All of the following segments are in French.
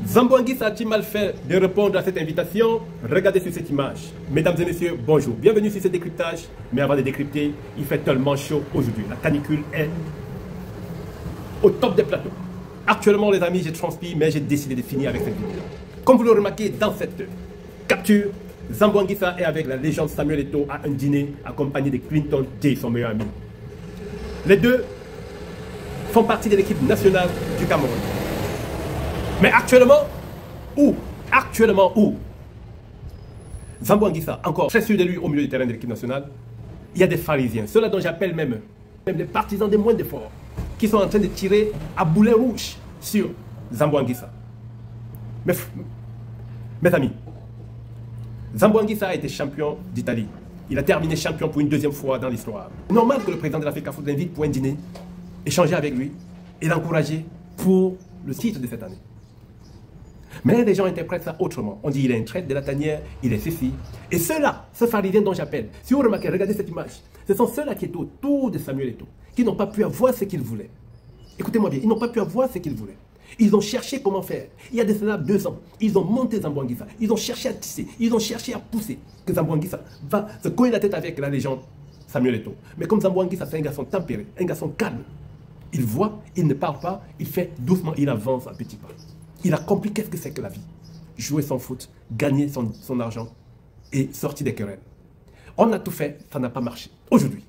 Zambo Anguissa a-t-il mal fait de répondre à cette invitation? Regardez sur cette image. Mesdames et messieurs, bonjour. Bienvenue sur ce décryptage. Mais avant de décrypter, il fait tellement chaud aujourd'hui. La canicule est au top des plateaux. Actuellement, les amis, j'ai transpiré, mais j'ai décidé de finir avec cette vidéo. Comme vous le remarquez dans cette capture, Zambo Anguissa est avec la légende Samuel Eto'o à un dîner accompagné de Clinton Jay, son meilleur ami. Les deux font partie de l'équipe nationale du Cameroun. Mais actuellement, où Zambo Anguissa, encore très sûr de lui au milieu du terrain de l'équipe nationale, il y a des pharisiens, ceux-là dont j'appelle même les partisans des moins d'efforts, qui sont en train de tirer à boulet rouge sur Zambo Anguissa. Mes amis, Zambo Anguissa a été champion d'Italie. Il a terminé champion pour une deuxième fois dans l'histoire. Normal que le président de l'Afrique l'invite pour un dîner, échanger avec lui et l'encourager pour le titre de cette année. Mais les gens interprètent ça autrement. On dit il est un traître de la tanière, il est ceci. Et ceux-là, ce pharisien dont j'appelle, si vous remarquez, regardez cette image, ce sont ceux-là qui étaient autour de Samuel Eto'o, qui n'ont pas pu avoir ce qu'ils voulaient. Écoutez-moi bien, ils n'ont pas pu avoir ce qu'ils voulaient. Ils ont cherché comment faire. Il y a de cela 2 ans, ils ont monté Zambo Anguissa, ils ont cherché à tisser, ils ont cherché à pousser que Zambo Anguissa va se cogner la tête avec la légende Samuel Eto'o. Mais comme Zambo Anguissa, c'est un garçon tempéré, un garçon calme, il voit, il ne parle pas, il fait doucement, il avance à petits pas. Il a compris qu'est-ce que c'est que la vie. Jouer son foot, gagner son argent et sortir des querelles. On a tout fait, ça n'a pas marché. Aujourd'hui,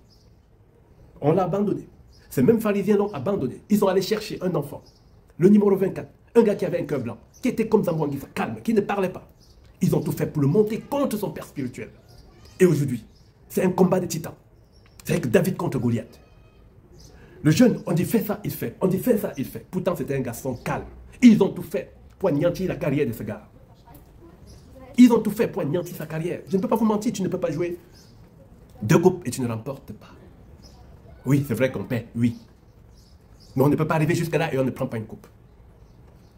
on l'a abandonné. Ces mêmes pharisiens l'ont abandonné. Ils sont allés chercher un enfant, le numéro 24, un gars qui avait un cœur blanc, qui était comme Zambo Anguissa, calme, qui ne parlait pas. Ils ont tout fait pour le monter contre son père spirituel. Et aujourd'hui, c'est un combat de titans. C'est avec David contre Goliath. Le jeune, on dit fais ça, il fait. On dit fais ça, il fait. Pourtant, c'était un garçon calme. Ils ont tout fait pour anéantir la carrière de ce gars. Ils ont tout fait pour anéantir sa carrière. Je ne peux pas vous mentir, tu ne peux pas jouer 2 coupes et tu ne remportes pas. Oui, c'est vrai qu'on paie, oui. Mais on ne peut pas arriver jusqu'à là et on ne prend pas une coupe.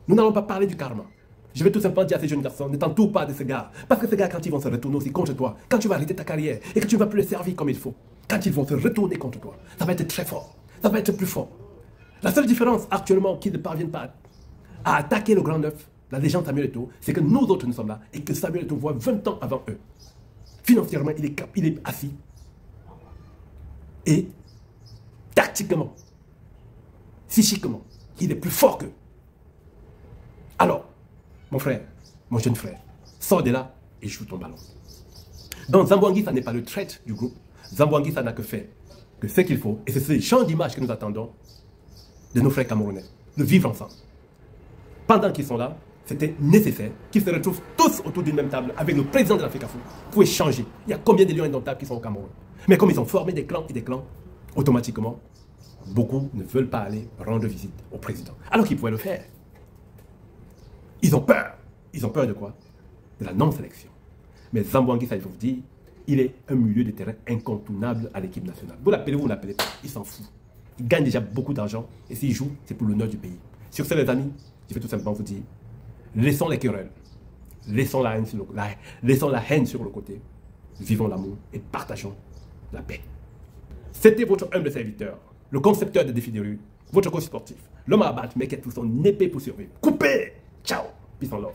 Nous n'allons pas parler du karma. Je vais tout simplement dire à ces jeunes garçons, ne t'entoure pas de ce gars. Parce que ces gars, quand ils vont se retourner aussi contre toi, quand tu vas arrêter ta carrière et que tu ne vas plus les servir comme il faut, quand ils vont se retourner contre toi, ça va être très fort. Ça va être plus fort. La seule différence actuellement qu'ils ne parviennent pas à attaquer le grand neuf, la légende Samuel Eto'o, c'est que nous autres nous sommes là et que Samuel Eto'o voit 20 ans avant eux. Financièrement, il est assis. Et tactiquement, psychiquement, il est plus fort qu'eux. Alors, mon frère, mon jeune frère, sors de là et joue ton ballon. Donc Zambo Anguissa n'est pas le traître du groupe. Zambo Anguissa n'a que fait que ce qu'il faut, et c'est ce genre d'image que nous attendons de nos frères camerounais, de vivre ensemble. Pendant qu'ils sont là, c'était nécessaire qu'ils se retrouvent tous autour d'une même table avec le président de l'Afrique pour échanger. Il y a combien de lions indomptables qui sont au Cameroun? Mais comme ils ont formé des clans et des clans, automatiquement, beaucoup ne veulent pas aller rendre visite au président. Alors qu'ils pouvaient le faire. Ils ont peur. Ils ont peur de quoi? De la non-sélection. Mais Zambo Anguissa, il faut vous dire, il est un milieu de terrain incontournable à l'équipe nationale. Vous l'appelez, vous l'appelez pas, il s'en fout. Il gagne déjà beaucoup d'argent et s'il joue, c'est pour l'honneur du pays. Sur ce, les amis, je vais tout simplement vous dire, laissons les querelles, laissons la haine sur le côté, vivons l'amour et partageons la paix. C'était votre humble serviteur, le concepteur de Défi des rues, votre coach sportif, l'homme à battre mais qui a tout son épée pour survivre. Coupez! Ciao! Peace and love.